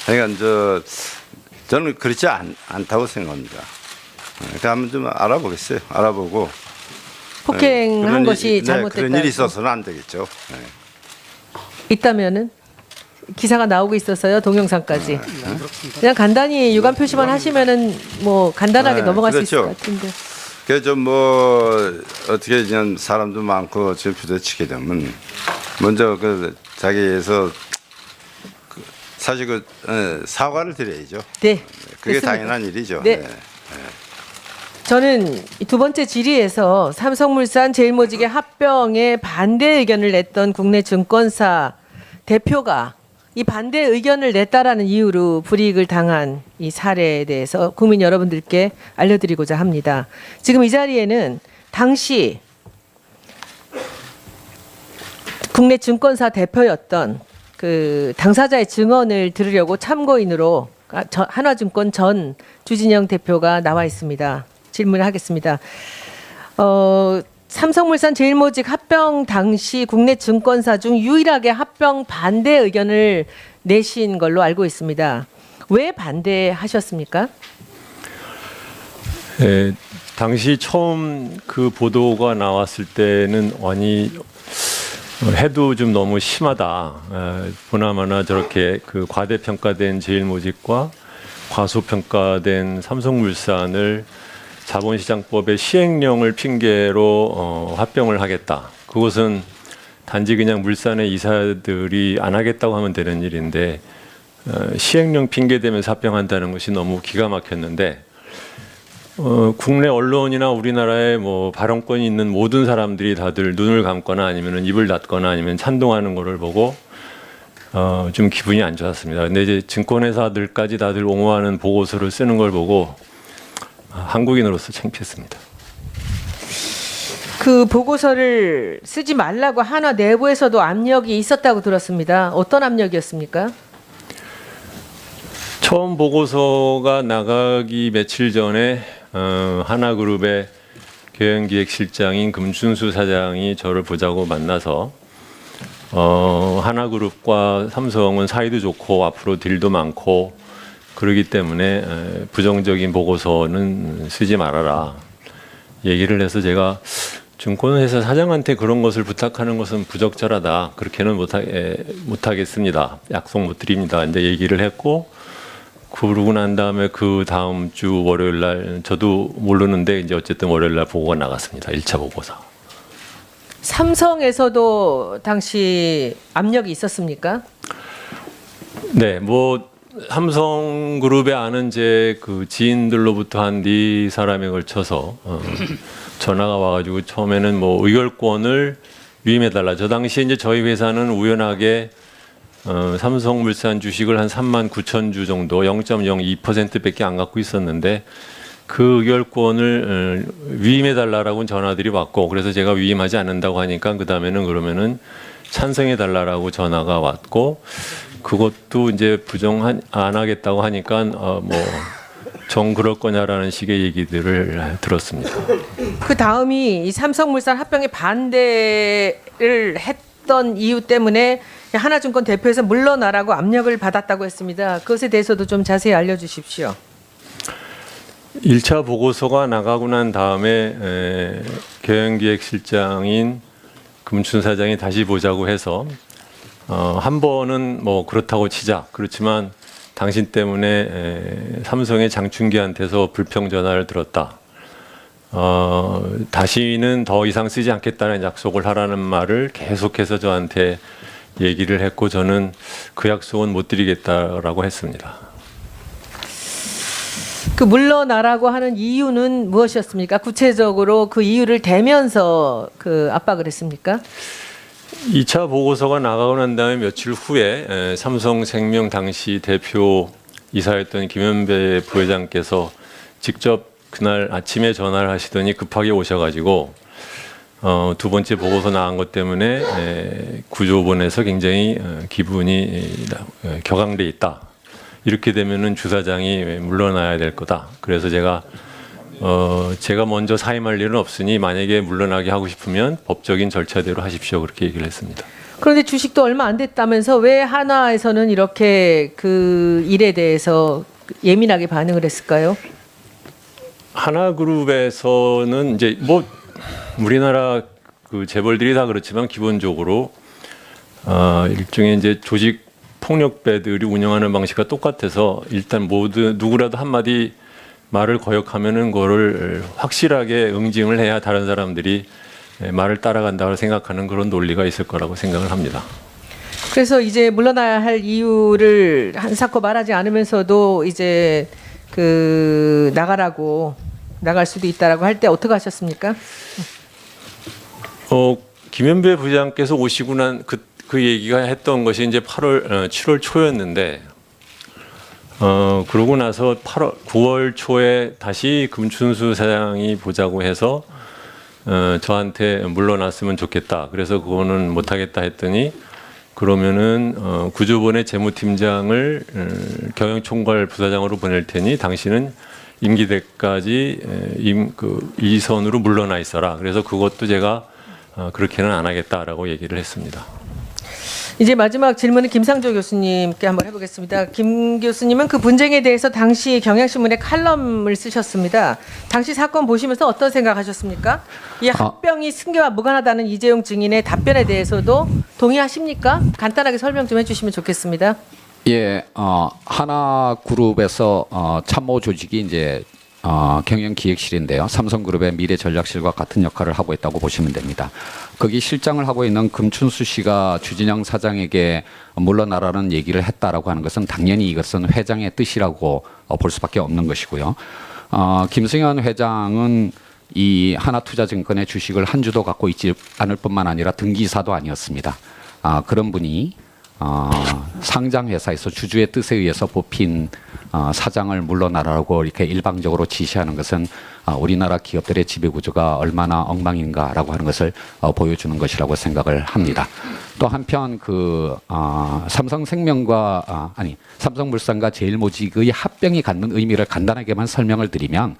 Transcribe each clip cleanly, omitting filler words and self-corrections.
그러니까 저는 그렇지 않다고 생각합니다. 그러니까 한번 좀 알아보겠어요. 알아보고 폭행한 것이 잘못됐다. 그런 일이 있어서는 안 되겠죠. 네. 있다면은 기사가 나오고 있어서요. 동영상까지. 그냥 간단히 유감 표시만 하시면은 뭐 간단하게 넘어갈 수 있을 그렇죠. 것 같은데. 그래서 좀 어떻게 그냥 사람도 많고 지금 부딪히게 되면 먼저 자기에서 사실 사과를 드려야죠. 네. 그게 됐습니다. 당연한 일이죠. 네. 저는 두 번째 질의에서 삼성물산 제일모직의 합병에 반대 의견을 냈던 국내 증권사 대표가 이 반대 의견을 냈다라는 이유로 불이익을 당한 이 사례에 대해서 국민 여러분들께 알려드리고자 합니다. 지금 이 자리에는 당시 국내 증권사 대표였던 그 당사자의 증언을 들으려고 참고인으로 한화증권 전 주진영 대표가 나와 있습니다. 질문하겠습니다. 삼성물산 제일모직 합병 당시 국내 증권사 중 유일하게 합병 반대 의견을 내신 걸로 알고 있습니다. 왜 반대하셨습니까? 네, 당시 처음 그 보도가 나왔을 때는 아니 해도 좀 너무 심하다. 보나마나 저렇게 그 과대평가된 제일모직과 과소평가된 삼성물산을 자본시장법의 시행령을 핑계로 합병을 하겠다. 그것은 단지 그냥 물산의 이사들이 안 하겠다고 하면 되는 일인데 시행령 핑계 대면서 합병한다는 것이 너무 기가 막혔는데 국내 언론이나 우리나라에 뭐 발언권이 있는 모든 사람들이 다들 눈을 감거나 아니면 입을 닫거나 아니면 찬동하는 것을 보고 좀 기분이 안 좋았습니다. 근데 이제 증권회사들까지 다들 옹호하는 보고서를 쓰는 걸 보고 한국인으로서 창피했습니다. 그 보고서를 쓰지 말라고 한화 내부에서도 압력이 있었다고 들었습니다. 어떤 압력이었습니까? 처음 보고서가 나가기 며칠 전에 하나그룹의 경영기획실장인 금준수 사장이 저를 보자고 만나서 하나그룹과 삼성은 사이도 좋고 앞으로 딜도 많고 그러기 때문에 부정적인 보고서는 쓰지 말아라 얘기를 해서 제가 증권회사 사장한테 그런 것을 부탁하는 것은 부적절하다. 그렇게는 못하겠습니다. 약속 못 드립니다. 이제 얘기를 했고 그러고 난 다음에 그 다음 주 월요일 날 저도 모르는데 이제 어쨌든 월요일 날 보고가 나갔습니다. 1차 보고서. 삼성에서도 당시 압력이 있었습니까? 네, 뭐 삼성그룹에 아는 제 그 지인들로부터 한 4사람에 걸쳐서 전화가 와가지고 처음에는 뭐 의결권을 위임해달라. 저 당시에 이제 저희 회사는 우연하게 삼성물산 주식을 한 39,000주 정도 0.02%밖에 안 갖고 있었는데 그 의결권을 위임해달라라고 전화들이 왔고 그래서 제가 위임하지 않는다고 하니까 그 다음에는 그러면은 찬성해달라라고 전화가 왔고 그것도 이제 부정 안 하겠다고 하니까 뭐 정 그럴 거냐라는 식의 얘기들을 들었습니다. 그 다음이 이 삼성물산 합병에 반대를 했던 이유 때문에 하나증권 대표에서 물러나라고 압력을 받았다고 했습니다. 그것에 대해서도 좀 자세히 알려주십시오. 1차 보고서가 나가고 난 다음에 경영기획실장인 금춘 사장이 다시 보자고 해서 한 번은 뭐 그렇다고 치자. 그렇지만 당신 때문에 삼성의 장충기한테서 불평 전화를 들었다. 다시는 더 이상 쓰지 않겠다는 약속을 하라는 말을 계속해서 저한테 얘기를 했고 저는 그 약속은 못 드리겠다라고 했습니다. 그 물러나라고 하는 이유는 무엇이었습니까? 구체적으로 그 이유를 대면서 그 압박을 했습니까? 2차 보고서가 나가고 난 다음에 며칠 후에 삼성생명 당시 대표 이사였던 김현배 부회장께서 직접 그날 아침에 전화를 하시더니 급하게 오셔가지고 두 번째 보고서 나간 것 때문에 구조본에서 굉장히 기분이 격앙돼 있다. 이렇게 되면은 주사장이 물러나야 될 거다. 그래서 제가 먼저 사임할 일은 없으니 만약에 물러나게 하고 싶으면 법적인 절차대로 하십시오. 그렇게 얘기를 했습니다. 그런데 주식도 얼마 안 됐다면서 왜 한화에서는 이렇게 그 일에 대해서 예민하게 반응을 했을까요? 하나그룹에서는 이제 뭐 우리나라 그 재벌들이 다 그렇지만 기본적으로 일종의 이제 조직 폭력배들이 운영하는 방식과 똑같아서 일단 모두 누구라도 한마디 말을 거역하면은 그거를 확실하게 응징을 해야 다른 사람들이 말을 따라간다고 생각하는 그런 논리가 있을 거라고 생각을 합니다. 그래서 이제 물러나야 할 이유를 한사코 말하지 않으면서도 이제 그 나갈 수도 있다라고 할 때 어떻게 하셨습니까? 김현배 부장께서 오시고 난 그 얘기가 했던 것이 이제 7월 초였는데 그러고 나서 9월 초에 다시 금춘수 사장이 보자고 해서 저한테 물러났으면 좋겠다. 그래서 그거는 못하겠다 했더니 그러면은 구조본의 재무팀장을 경영총괄 부사장으로 보낼 테니 당신은 임기 때까지 이 선으로 물러나 있어라. 그래서 그것도 제가 그렇게는 안 하겠다라고 얘기를 했습니다. 이제 마지막 질문은 김상조 교수님께 한번 해보겠습니다. 김 교수님은 그 분쟁에 대해서 당시 경향신문에 칼럼을 쓰셨습니다. 당시 사건 보시면서 어떤 생각하셨습니까? 이 합병이 승계와 무관하다는 이재용 증인의 답변에 대해서도 동의하십니까? 간단하게 설명 좀 해주시면 좋겠습니다. 예, 하나그룹에서 참모 조직이 이제 경영기획실인데요. 삼성그룹의 미래전략실과 같은 역할을 하고 있다고 보시면 됩니다. 거기 실장을 하고 있는 금춘수 씨가 주진영 사장에게 물러나라는 얘기를 했다라고 하는 것은 당연히 이것은 회장의 뜻이라고 볼 수밖에 없는 것이고요. 김승현 회장은 이 하나투자증권의 주식을 한 주도 갖고 있지 않을 뿐만 아니라 등기사도 아니었습니다. 그런 분이 상장회사에서 주주의 뜻에 의해서 뽑힌 사장을 물러나라고 이렇게 일방적으로 지시하는 것은 우리나라 기업들의 지배구조가 얼마나 엉망인가라고 하는 것을 보여주는 것이라고 생각을 합니다. 또 한편 삼성물산과 제일모직의 합병이 갖는 의미를 간단하게만 설명을 드리면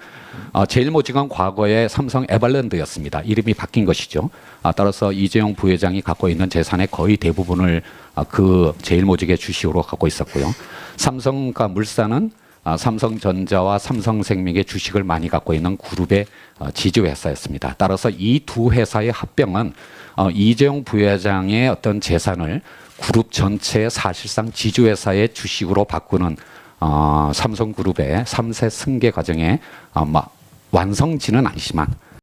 제일모직은 과거에 삼성 에버랜드였습니다. 이름이 바뀐 것이죠. 따라서 이재용 부회장이 갖고 있는 재산의 거의 대부분을 그 제일모직의 주식으로 갖고 있었고요. 삼성과 물산은 삼성전자와 삼성생명의 주식을 많이 갖고 있는 그룹의 지주회사였습니다. 따라서 이 두 회사의 합병은 이재용 부회장의 어떤 재산을 그룹 전체의 사실상 지주회사의 주식으로 바꾸는 삼성그룹의 3세 승계 과정에 완성지는 아니지만